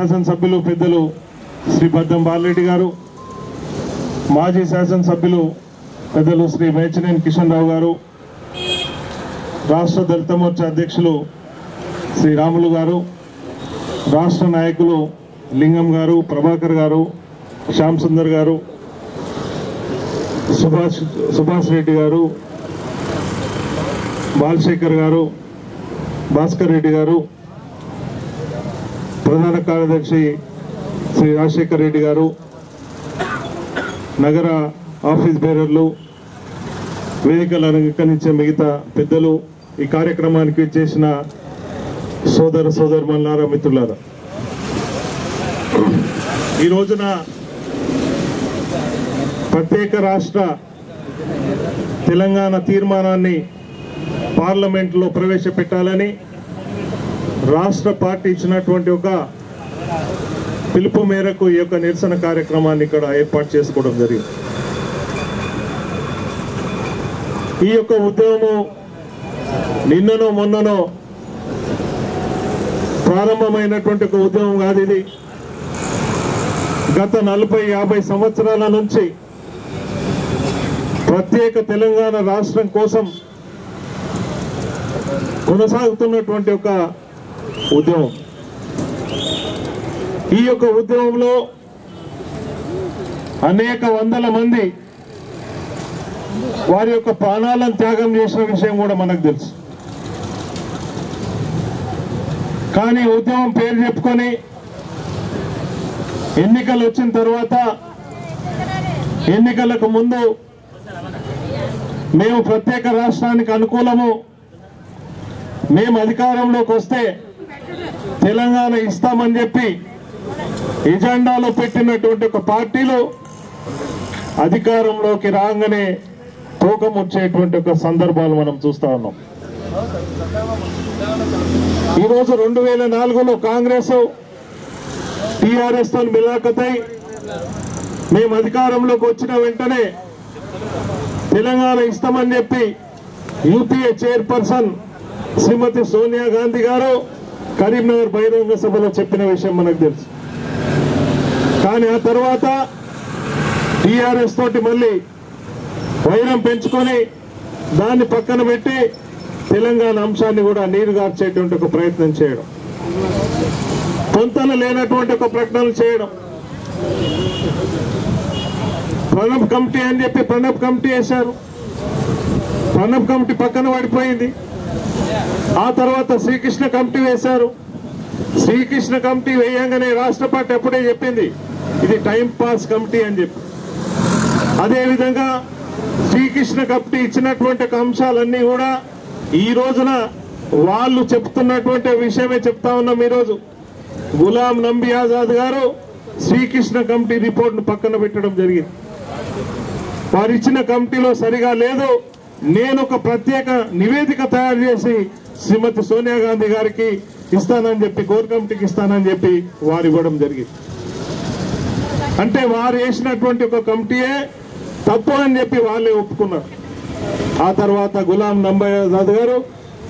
శాసనసభ్యులు పెద్దలు శ్రీ బద్దం బాలరెడ్డి గారు, మాజీ శాసనసభ్యులు పెద్దలు శ్రీ మేచినేని కిషన్ రావు గారు, రాష్ట్ర దళిత మోర్చా అధ్యక్షులు శ్రీ రాములు గారు, రాష్ట్ర నాయకులు లింగం గారు, ప్రభాకర్ గారు, శ్యామ్ సుందర్ గారు, సుభాష్ రెడ్డి గారు, బాలశేఖర్ గారు, భాస్కర్ రెడ్డి గారు, ప్రధాన కార్యదర్శి శ్రీ రాజశేఖర్ రెడ్డి గారు, నగర ఆఫీస్ బేరర్లు, వేదికలు అలంకరించే మిగతా పెద్దలు, ఈ కార్యక్రమానికి చేసిన సోదరులారా, మిత్రులారా, ఈ రోజున ప్రత్యేక రాష్ట్ర తెలంగాణ తీర్మానాన్ని పార్లమెంట్లో ప్రవేశపెట్టాలని రాష్ట్ర పార్టీ ఇచ్చినటువంటి ఒక పిలుపు మేరకు ఈ యొక్క నిరసన కార్యక్రమాన్ని ఇక్కడ ఏర్పాటు చేసుకోవడం జరిగింది. ఈ యొక్క ఉద్యమము నిన్ననో మొన్ననో ప్రారంభమైనటువంటి ఒక ఉద్యమం కాదు. ఇది గత 40-50 సంవత్సరాల నుంచి ప్రత్యేక తెలంగాణ రాష్ట్రం కోసం కొనసాగుతున్నటువంటి ఒక ఉద్యమం. ఈ యొక్క ఉద్యమంలో అనేక వందల మంది వారి యొక్క ప్రాణాలను త్యాగం చేసిన విషయం కూడా మనకు తెలుసు. కానీ ఉద్యమం పేరు చెప్పుకొని ఎన్నికలు వచ్చిన తర్వాత, ఎన్నికలకు ముందు మేము ప్రత్యేక రాష్ట్రానికి అనుకూలము, మేము అధికారంలోకి వస్తే తెలంగాణ ఇస్తామని చెప్పి ఎజెండాలో పెట్టినటువంటి ఒక పార్టీలు అధికారంలోకి రాగానే తూకం వచ్చేటువంటి ఒక సందర్భాలు మనం చూస్తా ఉన్నాం. ఈరోజు 2004లో కాంగ్రెస్ టీఆర్ఎస్ తో మిలాఖతై మేము అధికారంలోకి వచ్చిన వెంటనే తెలంగాణ ఇస్తామని చెప్పి యూపీఏ చైర్పర్సన్ శ్రీమతి సోనియా గాంధీ గారు కరీంనగర్ బహిరంగ సభలో చెప్పిన విషయం మనకు తెలుసు. కానీ ఆ తర్వాత టీఆర్ఎస్ తోటి మళ్ళీ వైరం పెంచుకొని దాన్ని పక్కన పెట్టి తెలంగాణ అంశాన్ని కూడా నీరుగార్చేటువంటి ఒక ప్రయత్నం చేయడం, పొంతన లేనటువంటి ఒక ప్రకటనలు చేయడం, ప్రణబ్ కమిటీ అని చెప్పి ప్రణబ్ కమిటీ వేశారు. ప్రణబ్ కమిటీ పక్కన పడిపోయింది. ఆ తర్వాత శ్రీకృష్ణ కమిటీ వేశారు. శ్రీకృష్ణ కమిటీ వేయంగానే రాష్ట్ర పార్టీ అప్పుడే చెప్పింది ఇది టైం పాస్ కమిటీ అని చెప్పి. అదేవిధంగా శ్రీకృష్ణ కమిటీ ఇచ్చినటువంటి అంశాలన్నీ కూడా ఈ రోజున వాళ్ళు చెప్తున్నటువంటి విషయమే చెప్తా ఉన్నాం. ఈరోజు గులాం నబీ ఆజాద్ గారు శ్రీకృష్ణ కమిటీ రిపోర్ట్ ను పక్కన పెట్టడం జరిగింది. వారు ఇచ్చిన కమిటీలో సరిగా లేదు, నేను ఒక ప్రత్యేక నివేదిక తయారు చేసి శ్రీమతి సోనియా గాంధీ గారికి ఇస్తానని చెప్పి, కోర్ కమిటీకి ఇస్తానని చెప్పి వారు ఇవ్వడం జరిగింది. అంటే వారు వేసినటువంటి ఒక కమిటీయే తప్పు అని చెప్పి వాళ్ళే ఒప్పుకున్నారు. ఆ తర్వాత గులాం నబీ ఆజాద్ గారు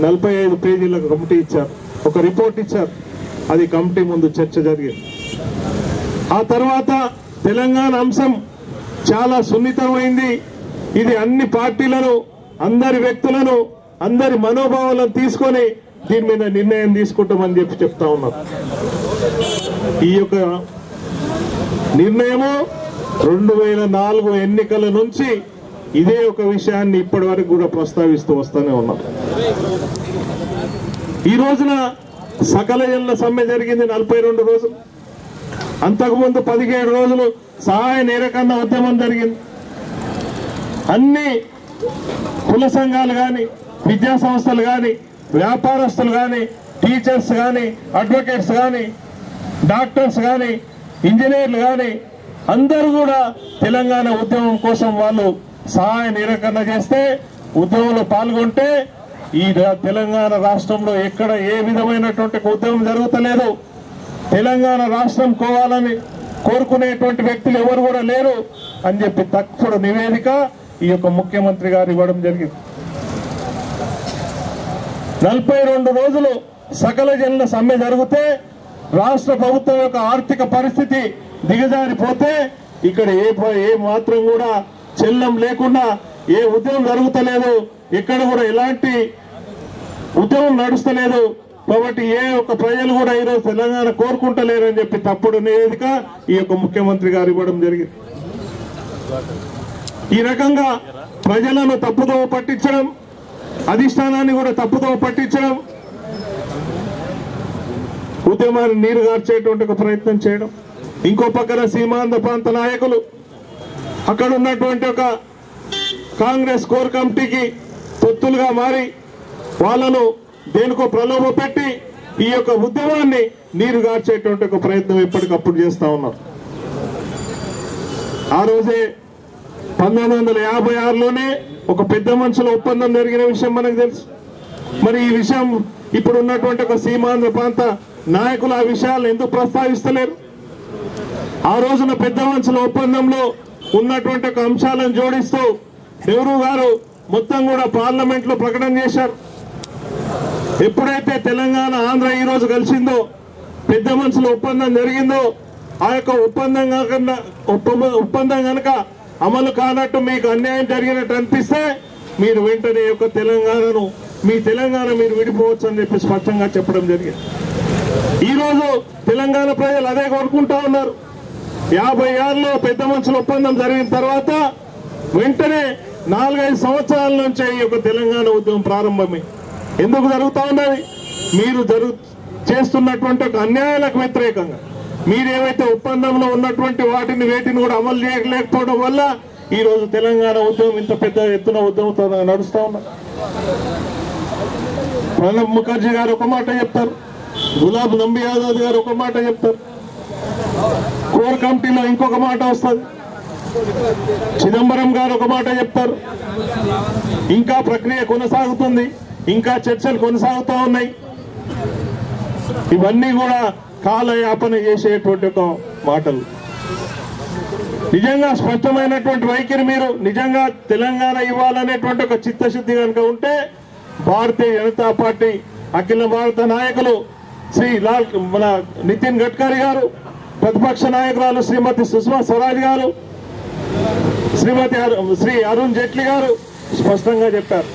45 పేజీల కమిటీ ఇచ్చారు, ఒక రిపోర్ట్ ఇచ్చారు. అది కమిటీ ముందు చర్చ జరిగింది. ఆ తర్వాత తెలంగాణ అంశం చాలా సున్నితమైంది, ఇది అన్ని పార్టీలను, అందరి వ్యక్తులను, అందరి మనోభావాలను తీసుకొని దీని మీద నిర్ణయం తీసుకుంటామని చెప్పి చెప్తా ఉన్నారు. ఈ యొక్క నిర్ణయము 2004 ఎన్నికల నుంచి ఇదే ఒక విషయాన్ని ఇప్పటి వరకు కూడా ప్రస్తావిస్తూ వస్తూనే ఉన్నాం. ఈ రోజున సకల జనుల సమ్మె జరిగింది 42 రోజులు. అంతకుముందు 17 రోజులు సహాయ నిరాకరణ ఉద్యమం జరిగింది. అన్ని కుల సంఘాలు కానీ, విద్యా సంస్థలు కానీ, వ్యాపారస్తులు కానీ, టీచర్స్ కానీ, అడ్వకేట్స్ కానీ, డాక్టర్స్ కానీ, ఇంజనీర్లు కానీ అందరూ కూడా తెలంగాణ ఉద్యమం కోసం వాళ్ళు సహాయ నిరాకరణ చేస్తే, ఉద్యమంలో పాల్గొంటే ఈ తెలంగాణ రాష్ట్రంలో ఎక్కడ ఏ విధమైనటువంటి ఉద్యమం జరుగుతలేదు. తెలంగాణ రాష్ట్రం కోవాలని కోరుకునేటువంటి వ్యక్తులు ఎవరు కూడా లేరు అని చెప్పి తప్పుడు నివేదిక ఈ యొక్క ముఖ్యమంత్రి గారు ఇవ్వడం జరిగింది. 42 రోజులు సకల జనుల సమ్మె జరిగితే రాష్ట్ర ప్రభుత్వం యొక్క ఆర్థిక పరిస్థితి దిగజారిపోతే ఇక్కడ ఏ మాత్రం కూడా చెల్లం లేకుండా ఏ ఉద్యమం జరుగుతలేదు, ఎక్కడ కూడా ఎలాంటి ఉద్యమం నడుస్తలేదు. కాబట్టి ఏ ఒక్క ప్రజలు కూడా ఈరోజు తెలంగాణ కోరుకుంటలేరని చెప్పి తప్పుడు నివేదిక ఈ యొక్క ముఖ్యమంత్రి గారు ఇవ్వడం జరిగింది. ఈ రకంగా ప్రజలను తప్పుదోవ పట్టించడం, అధిష్టానాన్ని కూడా తప్పుదోవ పట్టించడం, ఉద్యమాన్ని నీరుగార్చేటువంటి ఒక ప్రయత్నం చేయడం. ఇంకో పక్కన సీమాంధ్ర ప్రాంత నాయకులు అక్కడ ఉన్నటువంటి ఒక కాంగ్రెస్ కోర్ కమిటీకి తొత్తులుగా మారి వాళ్ళను దేనికో ప్రలోభ పెట్టి ఈ యొక్క ఉద్యమాన్ని నీరుగార్చేటువంటి ఒక ప్రయత్నం ఎప్పటికప్పుడు చేస్తా ఉన్నారు. ఆ రోజే 1956లోనే ఒక పెద్ద మనుషుల ఒప్పందం జరిగిన విషయం మనకు తెలుసు. మరి ఈ విషయం ఇప్పుడు ఉన్నటువంటి ఒక సీమాంధ్ర ప్రాంత నాయకులు ఆ విషయాలు ఎందుకు ప్రస్తావిస్తలేరు? ఆ రోజున పెద్ద మనుషుల ఒప్పందంలో ఉన్నటువంటి ఒక అంశాలను జోడిస్తూ నెహ్రూ గారు మొత్తం కూడా పార్లమెంట్ లో ప్రకటన చేశారు. ఎప్పుడైతే తెలంగాణ ఆంధ్ర ఈ రోజు కలిసిందో, పెద్ద మనుషుల ఒప్పందం జరిగిందో, ఆ యొక్క ఒప్పందం కనుక అమలు కానట్టు మీకు అన్యాయం జరిగినట్టు అనిపిస్తే మీరు వెంటనే యొక్క తెలంగాణను మీ తెలంగాణ మీరు విడిపోవచ్చు అని చెప్పి స్పష్టంగా చెప్పడం జరిగింది. ఈ రోజు తెలంగాణ ప్రజలు అదే కోరుకుంటా ఉన్నారు. 50 ఏళ్ళలో పెద్ద మనుషుల ఒప్పందం జరిగిన తర్వాత వెంటనే 4-5 సంవత్సరాల నుంచే ఈ యొక్క తెలంగాణ ఉద్యమం ప్రారంభమై ఎందుకు జరుగుతూ ఉన్నది? మీరు చేస్తున్నటువంటి ఒక అన్యాయాలకు వ్యతిరేకంగా మీరు ఏవైతే ఒప్పందంలో ఉన్నటువంటి వేటిని కూడా అమలు చేయలేకపోవడం వల్ల ఈ రోజు తెలంగాణ ఉద్యమం ఇంత పెద్ద ఎత్తున ఉద్యమంతో నడుస్తూ ఉన్నారు. ప్రణబ్ ముఖర్జీ గారు ఒక మాట చెప్తారు, గులాబ్ నబీ ఆజాద్ గారు ఒక మాట చెప్తారు, కోర్ కమిటీలో ఇంకొక మాట వస్తుంది, చిదంబరం గారు ఒక మాట చెప్తారు. ఇంకా ప్రక్రియ కొనసాగుతుంది, ఇంకా చర్చలు కొనసాగుతూ ఉన్నాయి. ఇవన్నీ కూడా కాలయాపన చేసేటువంటి ఒక మాటలు. నిజంగా స్పష్టమైనటువంటి వైఖరి మీరు నిజంగా తెలంగాణ ఇవ్వాలనేటువంటి ఒక చిత్తశుద్ధి కనుక ఉంటే భారతీయ జనతా పార్టీ అఖిల భారత నాయకులు మన నితిన్ గడ్కరీ గారు, ప్రతిపక్ష నాయకురాలు శ్రీమతి సుష్మా స్వరాజ్ గారు, శ్రీ అరుణ్ జైట్లీ గారు స్పష్టంగా చెప్పారు.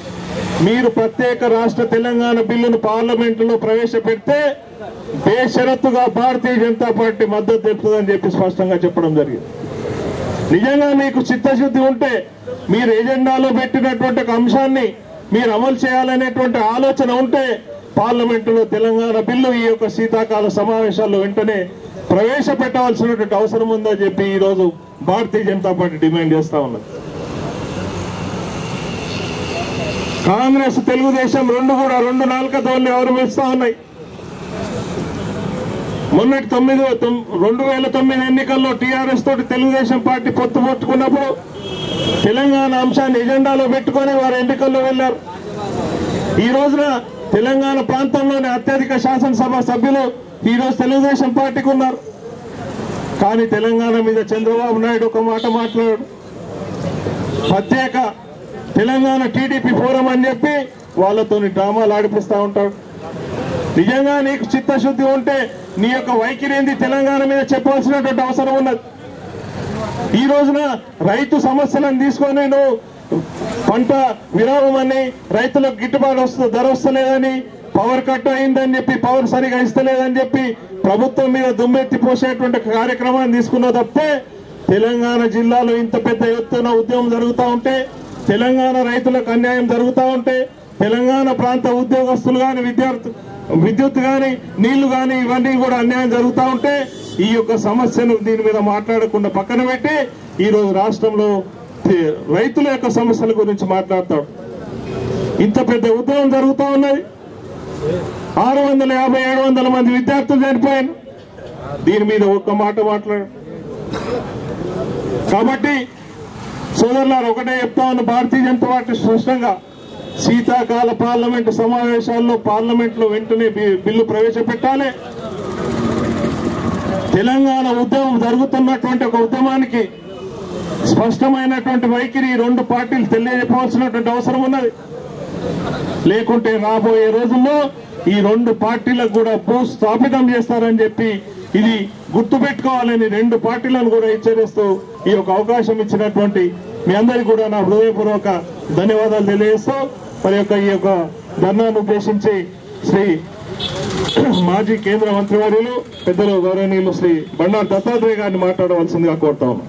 మీరు ప్రత్యేక రాష్ట్ర తెలంగాణ బిల్లును పార్లమెంటులో ప్రవేశపెడితే బేషరతుగా భారతీయ జనతా పార్టీ మద్దతు తెలుపుతుందని చెప్పి స్పష్టంగా చెప్పడం జరిగింది. నిజంగా మీకు చిత్తశుద్ధి ఉంటే మీరు ఎజెండాలో పెట్టినటువంటి ఒక అంశాన్ని మీరు అమలు చేయాలనేటువంటి ఆలోచన ఉంటే పార్లమెంటులో తెలంగాణ బిల్లు ఈ యొక్క శీతాకాల సమావేశాల్లో వెంటనే ప్రవేశపెట్టవలసినటువంటి అవసరం ఉందని చెప్పి ఈ రోజు భారతీయ జనతా పార్టీ డిమాండ్ చేస్తా ఉన్నది. కాంగ్రెస్ తెలుగుదేశం రెండు నాలుక తోల్ని అవలంబిస్తా ఉన్నాయి. మొన్నటి 2009 ఎన్నికల్లో టీఆర్ఎస్ తోటి తెలుగుదేశం పార్టీ పొత్తు పట్టుకున్నప్పుడు తెలంగాణ అంశాన్ని ఎజెండాలో పెట్టుకొని వారు ఎన్నికల్లో వెళ్లారు. ఈ రోజున తెలంగాణ ప్రాంతంలోని అత్యధిక శాసనసభ సభ్యులు ఈ రోజు తెలుగుదేశం పార్టీకి ఉన్నారు. కానీ తెలంగాణ మీద చంద్రబాబు నాయుడు ఒక మాట మాట్లాడాడు. ప్రత్యేక తెలంగాణ టీడీపీ ఫోరం అని చెప్పి వాళ్ళతోని డ్రామాలు ఆడిపిస్తా ఉంటాడు. నిజంగా నీకు చిత్తశుద్ధి ఉంటే నీ యొక్క వైఖరి ఏంది తెలంగాణ మీద చెప్పవలసినటువంటి అవసరం ఉన్నది. ఈ రోజున రైతు సమస్యలను తీసుకొని నువ్వు పంట విరామం అని రైతులకు గిట్టుబాటు ధర వస్తలేదని, పవర్ కట్ అయిందని చెప్పి, పవర్ సరిగా ఇస్తలేదని చెప్పి ప్రభుత్వం మీద దుమ్మెత్తి పోసేటువంటి కార్యక్రమాన్ని తీసుకున్నావు తప్పితే తెలంగాణ జిల్లాలో ఇంత పెద్ద ఎత్తున ఉద్యమం జరుగుతూ ఉంటే, తెలంగాణ రైతులకు అన్యాయం జరుగుతూ ఉంటే, తెలంగాణ ప్రాంత ఉద్యోగస్తులు కానీ విద్యుత్ కానీ నీళ్లు కానీ ఇవన్నీ కూడా అన్యాయం జరుగుతూ ఉంటే ఈ యొక్క సమస్యను దీని మీద మాట్లాడకుండా పక్కన పెట్టి ఈ రోజు రాష్ట్రంలో రైతుల యొక్క సమస్యల గురించి మాట్లాడతాడు. ఇంత పెద్ద ఉద్యమం జరుగుతూ ఉన్నది. 650-700 మంది విద్యార్థులు చనిపోయారు. దీని మీద ఒక్క మాట మాట్లాడు. కాబట్టి సోదరులారు ఒకటే చెప్తా ఉన్న, భారతీయ జనతా పార్టీ స్పష్టంగా శీతాకాల పార్లమెంటు సమావేశాల్లో పార్లమెంట్లో వెంటనే బిల్లు ప్రవేశపెట్టాలి. తెలంగాణ ఉద్యమం జరుగుతున్నటువంటి ఒక ఉద్యమానికి స్పష్టమైనటువంటి వైఖరి ఈ రెండు పార్టీలు తెలియజెప్పవలసినటువంటి అవసరం ఉన్నది. లేకుంటే రాబోయే రోజుల్లో ఈ రెండు పార్టీలకు కూడా భూస్థాపితం చేస్తారని చెప్పి ఇది గుర్తుపెట్టుకోవాలని రెండు పార్టీలను కూడా హెచ్చరిస్తూ ఈ యొక్క అవకాశం ఇచ్చినటువంటి మీ అందరికీ కూడా నా హృదయపూర్వక ధన్యవాదాలు తెలియజేస్తూ మరి ఈ యొక్క ధర్నాను ఉద్దేశించి శ్రీ మాజీ కేంద్ర మంత్రివర్యులు పెద్దలు గౌరవనీయులు శ్రీ బండారు దత్తాత్రేయ గారిని మాట్లాడవలసిందిగా కోరుతా ఉన్నాం.